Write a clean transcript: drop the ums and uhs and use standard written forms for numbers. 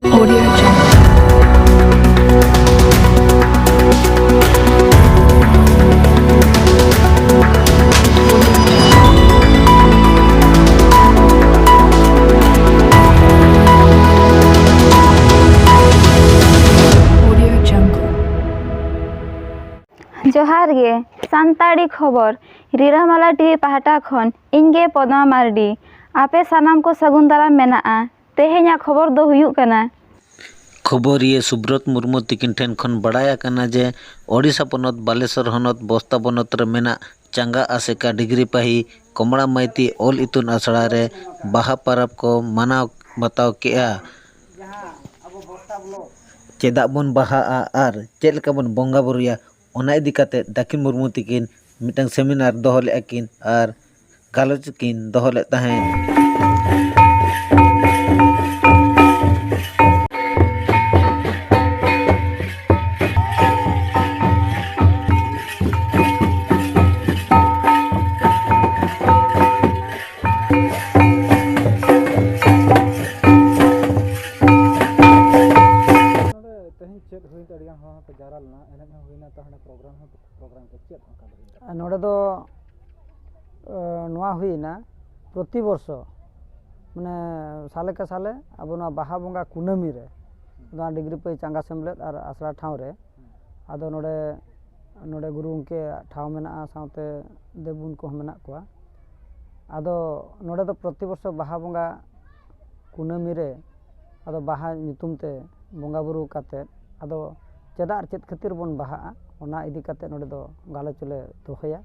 Audio Jungle. जोहार गे सानताड़ी खबर रिरामाला TV पाहटा खन इनगे पद्मा मार्डी आपे सानाम को सगुन दाराम मेनाआ तेहेኛ खबर दो हुयुग कना खबरिए सुब्रत मुर्मू तिकिन ठेन खन बड़ाया कना जे ओडिशा पनत बालेश्वर हनत बस्ता बनत रे मेना चांगा आसेका डिग्रीपाही कमड़ा माइती ऑल इतुन आसड़ा रे बाहा परब को मनाव बताव केआ चेदा बन बाहा आर चेद लेका बन बोंगा बुरुया ओना इदी काते दाकिन मुर्मू तिकिन मिटंग सेमिनार दोहो लेकिन आर गालोच किन दोहो ले ताहेन नोड़े दो नोआ हुईना प्रति वर्ष माने साले के साले अब नोआ बाहा बोंगा कुनामी रे नोआ डिग्रीपाही चांगा सेमलेद और आसरा ठाव रे आदो नोड़े नोड़े गुरु उनके ठाव मेना साउते देवुन को मेना कोआ आदो नोड़े दो प्रति वर्ष बाहा बोंगा कुनामी रे आदो बाहा नितुम ते बोंगा बुरु काते आदो चेदा चेद खातिर बन बाहा ओना इदी काते नोड़े दो गालोच ले दोहया।